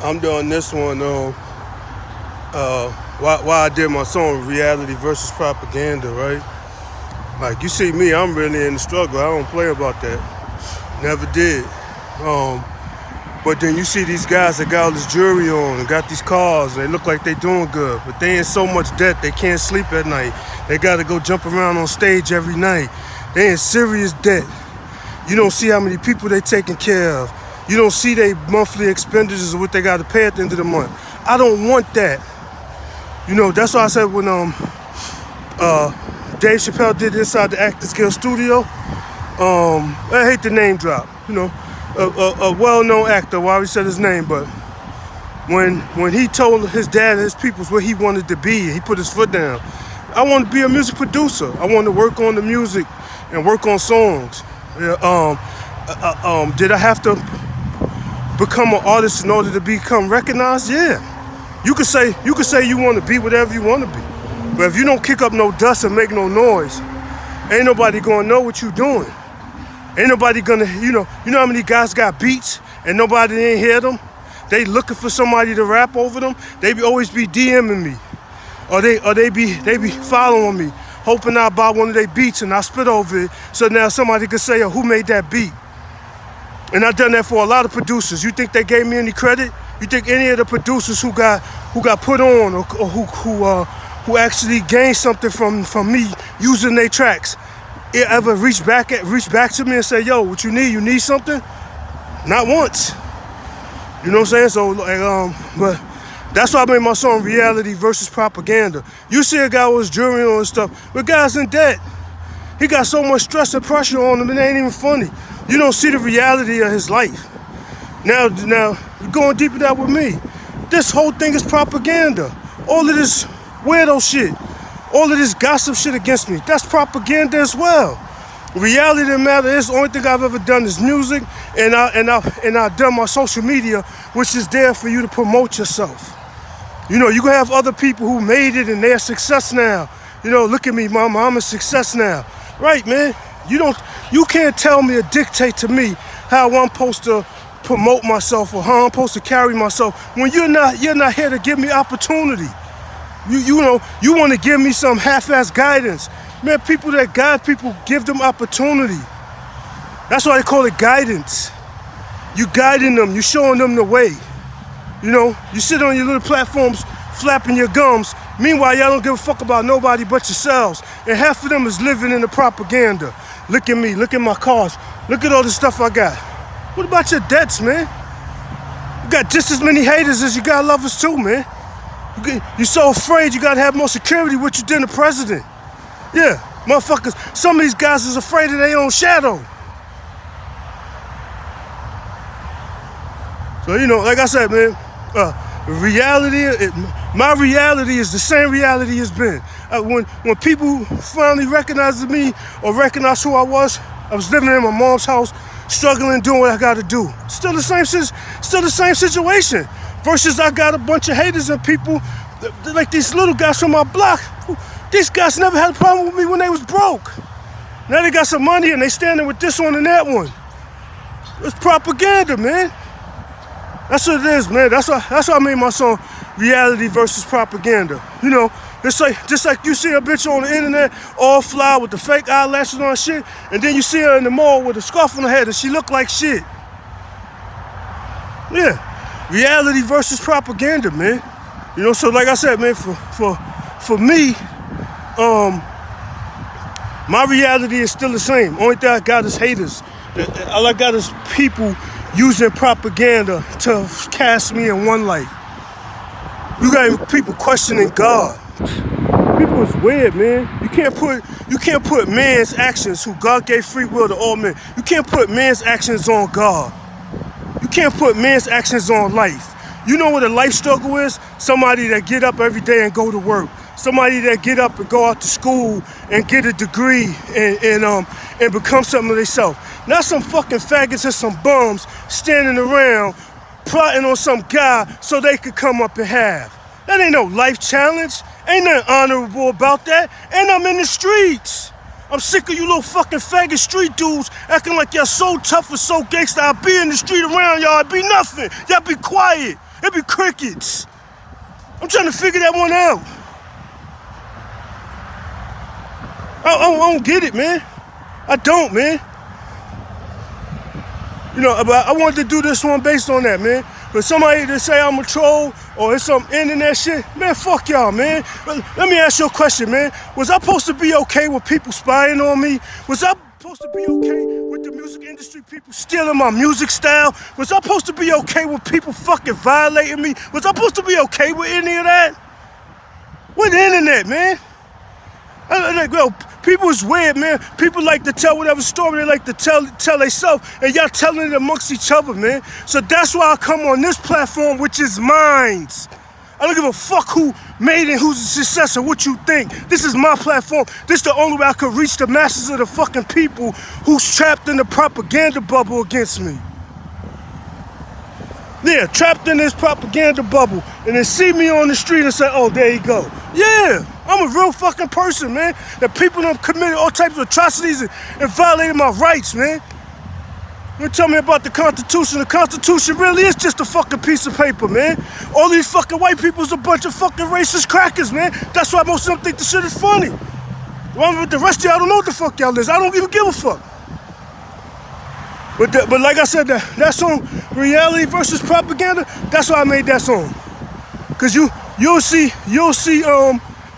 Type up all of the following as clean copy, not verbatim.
I'm doing this one why I did my song Reality versus Propaganda, right? Like you see me, I'm really in the struggle. I don't play about that. Never did. But then you see these guys that got all this jewelry on and got these cars, and they look like they doing good, but they in so much debt they can't sleep at night. They gotta go jump around on stage every night. They in serious debt. You don't see how many people they taking care of. You don't see their monthly expenditures of what they got to pay at the end of the month. I don't want that. You know, that's why I said when Dave Chappelle did Inside the Actors Guild studio, I hate the name drop, you know, a well-known actor, well, I already said his name, but when he told his dad and his peoples what he wanted to be, he put his foot down. I wanted to be a music producer. I wanted to work on the music and work on songs. Did I have to become an artist in order to become recognized? Yeah. You could say you want to be whatever you want to be, but if you don't kick up no dust and make no noise, ain't nobody gonna know what you doing. Ain't nobody gonna, you know how many guys got beats and nobody ain't hear them? They looking for somebody to rap over them. They always be DMing me, or they be following me, hoping I buy one of their beats and I spit over it, so now somebody could say, oh, who made that beat? And I've done that for a lot of producers. You think they gave me any credit? You think any of the producers who got put on or who actually gained something from me using their tracks, it ever reach back to me and say, yo, what you need? You need something? Not once. You know what I'm saying? So like, but that's why I made my song Reality versus Propaganda. You see a guy with his jewelry on and stuff, but guy's in debt. He got so much stress and pressure on him, it ain't even funny. You don't see the reality of his life. Now, going deep into that with me, this whole thing is propaganda. All of this weirdo shit, all of this gossip shit against me, that's propaganda as well. Reality of the matter is, the only thing I've ever done is music, and I've done my social media, which is there for you to promote yourself. You know, you can have other people who made it and they're success now. You know, look at me, mama, I'm a success now. Right, man? You can't tell me or dictate to me how I'm supposed to promote myself or how I'm supposed to carry myself when you're not here to give me opportunity. You know, you want to give me some half-ass guidance. Man, people that guide people, give them opportunity. That's why they call it guidance. You guiding them, you showing them the way. You know, you sit on your little platforms flapping your gums. Meanwhile, y'all don't give a fuck about nobody but yourselves. And half of them is living in the propaganda. Look at me, look at my cars, look at all the stuff I got. What about your debts, man? You got just as many haters as you got lovers too, man. You're so afraid you gotta have more security with you than the president. Yeah, motherfuckers, some of these guys is afraid of their own shadow. So, you know, like I said, man, my reality is the same reality it's been. When people finally recognized me or recognized who I was living in my mom's house, struggling, doing what I got to do. Still the same situation. Versus I got a bunch of haters and people, like these little guys from my block. These guys never had a problem with me when they was broke. Now they got some money and they standing with this one and that one. It's propaganda, man. That's what it is, man. That's why I made my song Reality versus Propaganda. You know, it's like just like you see a bitch on the internet all fly with the fake eyelashes on and shit, and then you see her in the mall with a scarf on her head and she look like shit. Yeah, reality versus propaganda, man. You know, so like I said, man, for me, my reality is still the same. Only thing I got is haters. All I got is people using propaganda to cast me in one light. You got people questioning God. People is weird, man. You can't put man's actions, who God gave free will to all men. You can't put man's actions on God. You can't put man's actions on life. You know what a life struggle is? Somebody that get up every day and go to work. Somebody that get up and go out to school and get a degree and become something of themselves. Not some fucking faggots and some bums standing around plotting on some guy so they could come up and have. That ain't no life challenge. Ain't nothing honorable about that. And I'm in the streets. I'm sick of you little fucking faggot street dudes acting like y'all so tough and so gangster. I'll be in the street around y'all, it'd be nothing. Y'all be quiet. It'd be crickets. I'm trying to figure that one out. I don't get it, man. I don't, man. You know, but I wanted to do this one based on that, man. But somebody to say I'm a troll or it's some internet shit, man, fuck y'all, man. Let me ask you a question, man. Was I supposed to be okay with people spying on me? Was I supposed to be okay with the music industry people stealing my music style? Was I supposed to be okay with people fucking violating me? Was I supposed to be okay with any of that? With the internet, man. People is weird, man. People like to tell whatever story they like to tell themselves, and y'all telling it amongst each other, man. So that's why I come on this platform, which is mine. I don't give a fuck who made it, who's the successor, what you think. This is my platform. This is the only way I could reach the masses of the fucking people who's trapped in the propaganda bubble against me. Yeah, trapped in this propaganda bubble, and then see me on the street and say, oh, there you go. Yeah, I'm a real fucking person, man. That people have committed all types of atrocities and violated my rights, man. You tell me about the Constitution. The Constitution really is just a fucking piece of paper, man. All these fucking white people's a bunch of fucking racist crackers, man. That's why most of them think the shit is funny. The rest of y'all don't know what the fuck y'all is. I don't even give a fuck. But like I said, that song, Reality versus Propaganda, that's why I made that song. Cause you'll see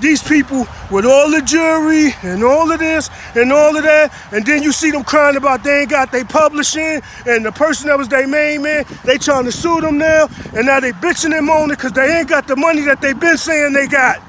these people with all the jury and all of this and all of that, and then you see them crying about they ain't got their publishing, and the person that was their main man, they trying to sue them now, and now they bitching and moaning because they ain't got the money that they been saying they got.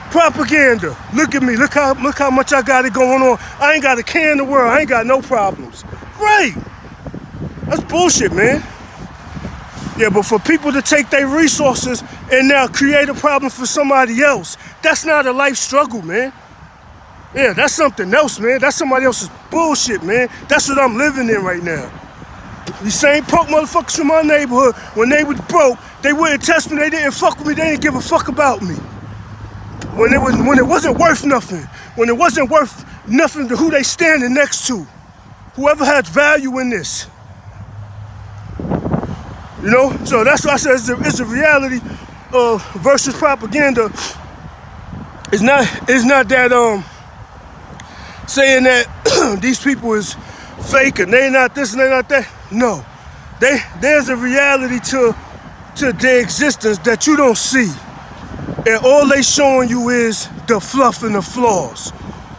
Propaganda. Look at me. Look how much I got it going on. I ain't got a care in the world. I ain't got no problems. Right. That's bullshit, man. Yeah, but for people to take their resources and now create a problem for somebody else, that's not a life struggle, man. Yeah, that's something else, man. That's somebody else's bullshit, man. That's what I'm living in right now. These same punk motherfuckers from my neighborhood, when they was broke, they wouldn't test me. They didn't fuck with me. They didn't give a fuck about me. When it wasn't worth nothing, when it wasn't worth nothing to who they standing next to, whoever has value in this, you know. So that's why I said it's a reality versus propaganda. It's not that saying that these people is fake and they not this and they not that. No, there's a reality to their existence that you don't see. And all they showing you is the fluff and the flaws.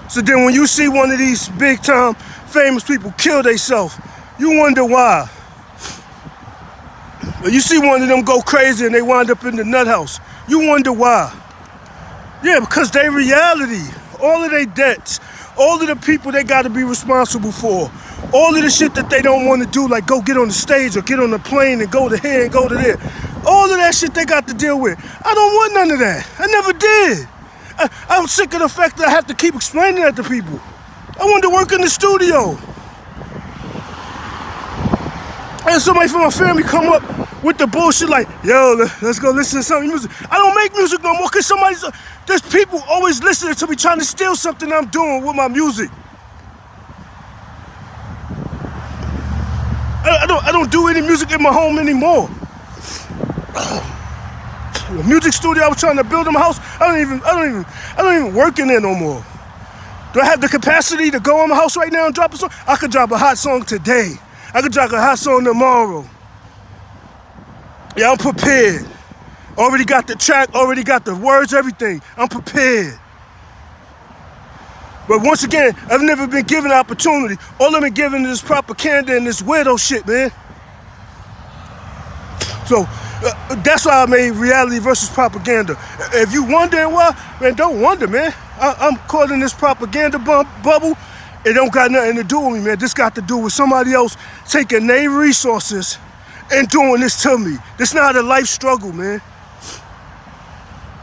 So then when you see one of these big time famous people kill themselves, you wonder why. Or you see one of them go crazy and they wind up in the nut house, you wonder why. Yeah, because they reality, all of their debts, all of the people they gotta be responsible for, all of the shit that they don't want to do, like go get on the stage or get on the plane and go to here and go to there. All of that shit they got to deal with. I don't want none of that. I never did. I'm sick of the fact that I have to keep explaining that to people. I wanted to work in the studio. And somebody from my family come up with the bullshit like, yo, let's go listen to some music. I don't make music no more because there's people always listening to me trying to steal something I'm doing with my music. I don't do any music in my home anymore. The music studio I was trying to build in my house, I don't even work in there no more. Do I have the capacity to go in my house right now and drop a song? I could drop a hot song today. I could drop a hot song tomorrow. Yeah, I'm prepared. Already got the track, already got the words, everything. I'm prepared. But once again, I've never been given an opportunity. All I've been given is propaganda and this weirdo shit, man. So that's why I made reality versus propaganda. If you wondering why, man, don't wonder, man. I'm caught in this propaganda bubble. It don't got nothing to do with me, man. This got to do with somebody else taking their resources and doing this to me. This not a life struggle, man.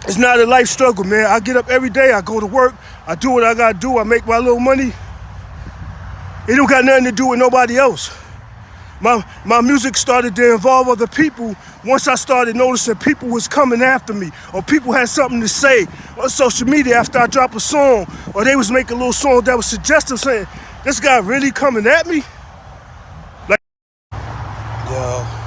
It's not a life struggle, man. I get up every day, I go to work, I do what I gotta do, I make my little money. It don't got nothing to do with nobody else. my music started to involve other people once I started noticing people was coming after me, or people had something to say on social media after I drop a song, or they was making little songs that was suggestive, saying, this guy really coming at me? Like, yo.